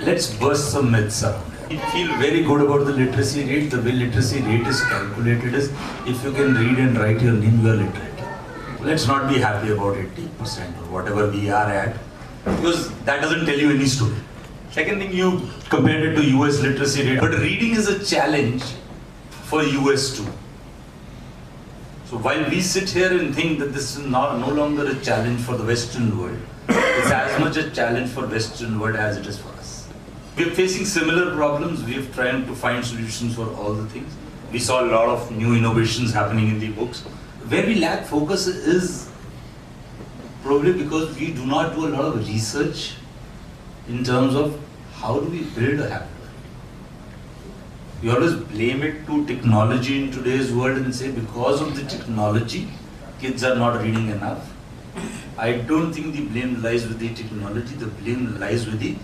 let's burst some myths around it. We feel very good about the literacy rate. The way literacy rate is calculated is if you can read and write your name, you are literate. Let's not be happy about 80% or whatever we are at, because that doesn't tell you any story. Second thing, you compared it to US literacy rate, but reading is a challenge for US too. So while we sit here and think that this is no longer a challenge for the Western world, it's as much a challenge for Western world as it is for us. We're facing similar problems. We're trying to find solutions for all the things. We saw a lot of new innovations happening in the books. Where we lack focus is probably because we do not do a lot of research in terms of how do we build a habit. We always blame it to technology in today's world and say because of the technology, kids are not reading enough. I don't think the blame lies with the technology, the blame lies with the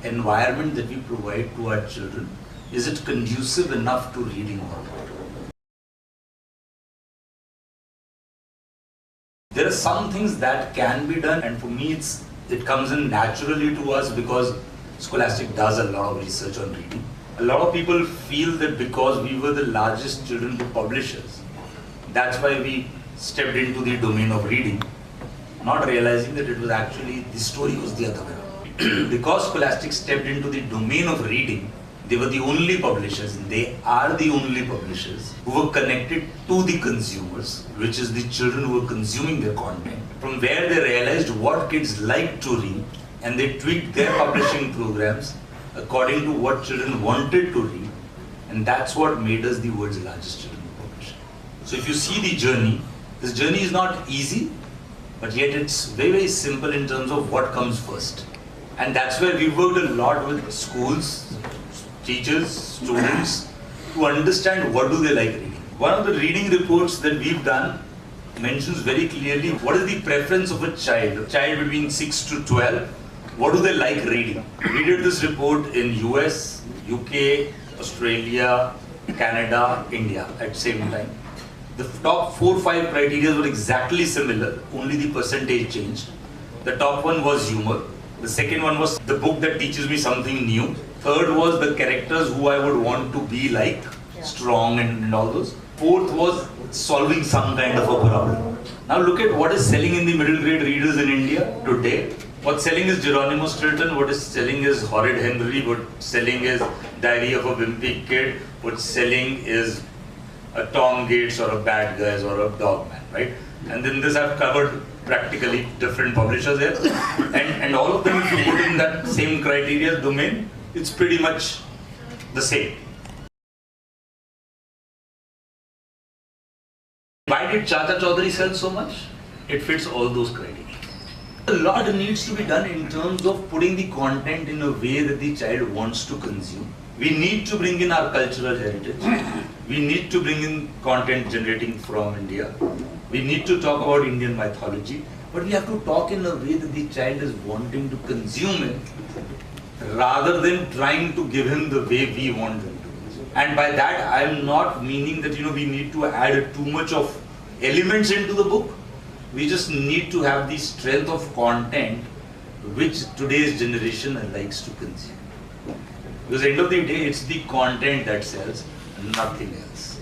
environment that we provide to our children. Is it conducive enough to reading or not? There are some things that can be done, and for me it comes in naturally to us because Scholastic does a lot of research on reading. A lot of people feel that because we were the largest children book publishers, that's why we stepped into the domain of reading, not realizing that it was actually, the story was the other way around. Because Scholastic stepped into the domain of reading, they were the only publishers, and they are the only publishers who were connected to the consumers, which is the children who were consuming their content, from where they realized what kids like to read, and they tweaked their publishing programs according to what children wanted to read, and that's what made us the world's largest children's book publisher. So if you see the journey, this journey is not easy, but yet it's very, very simple in terms of what comes first. And that's where we worked a lot with schools, teachers, students, to understand what do they like reading. One of the reading reports that we've done mentions very clearly what is the preference of a child between 6 to 12. What do they like reading? We did this report in US, UK, Australia, Canada, India at the same time. The top 4 or 5 criteria were exactly similar, only the percentage changed. The top one was humor. The second one was the book that teaches me something new. Third was the characters who I would want to be like, strong and all those. Fourth was solving some kind of a problem. Now look at what is selling in the middle grade readers in India today. What's selling is Geronimo Stilton, what is selling is Horrid Henry, what's selling is Diary of a Wimpy Kid, what's selling is a Tom Gates or a Bad Guys or a Dog Man, right? And then this I've covered practically different publishers here. And all of them, if you put in that same criteria domain, it's pretty much the same. Why did Chacha Chaudhary sell so much? It fits all those criteria. A lot needs to be done in terms of putting the content in a way that the child wants to consume. We need to bring in our cultural heritage. We need to bring in content generating from India. We need to talk about Indian mythology. But we have to talk in a way that the child is wanting to consume it, rather than trying to give him the way we want him to. And by that, I am not meaning that we need to add too much of elements into the book. We just need to have the strength of content which today's generation likes to consume. Because at the end of the day, it's the content that sells, nothing else.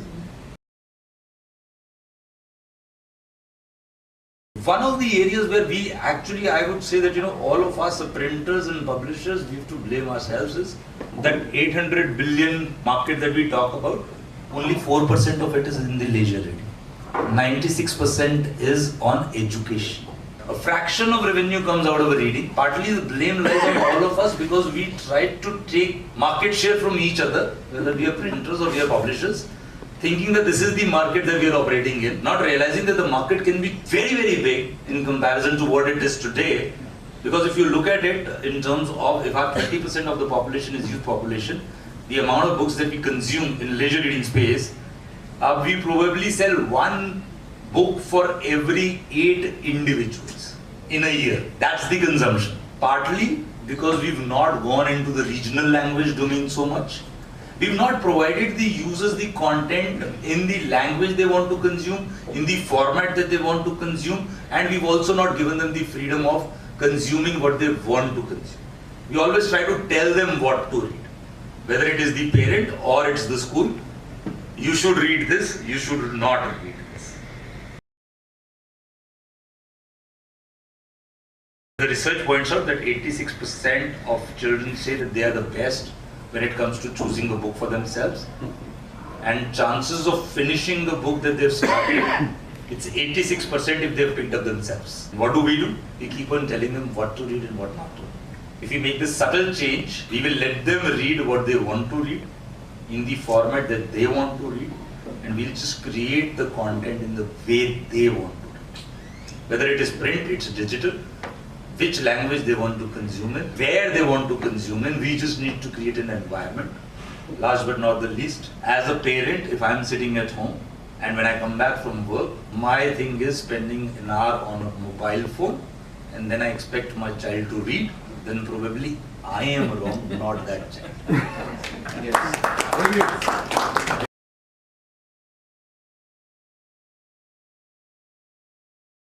One of the areas where we actually, I would say that all of us, printers and publishers, we have to blame ourselves is that 800 billion market that we talk about, only 4% of it is in the leisure reading. 96% is on education. A fraction of revenue comes out of reading. Partly the blame lies on all of us because we tried to take market share from each other, whether we are printers or we are publishers, thinking that this is the market that we are operating in, not realizing that the market can be very, very big in comparison to what it is today. Because if you look at it in terms of, if our 30% of the population is youth population, the amount of books that we consume in leisure reading space, we probably sell 1 book for every 8 individuals in a year. That's the consumption. Partly because we've not gone into the regional language domain so much. We've not provided the users the content in the language they want to consume, in the format that they want to consume, and we've also not given them the freedom of consuming what they want to consume. we always try to tell them what to read. Whether it is the parent or it's the school, you should read this, you should not read this. The research points out that 86% of children say that they are the best when it comes to choosing a book for themselves. And chances of finishing the book that they've started, it's 86% if they've picked up themselves. What do? We keep on telling them what to read and what not to. If we make this subtle change, we will let them read what they want to read in the format that they want to read, and we'll just create the content in the way they want to read. Whether it is print, it's digital, which language they want to consume in, where they want to consume in, we just need to create an environment. Last but not the least, as a parent, if I'm sitting at home and when I come back from work, my thing is spending an hour on a mobile phone and then I expect my child to read, then probably I am wrong, not that child. Yes.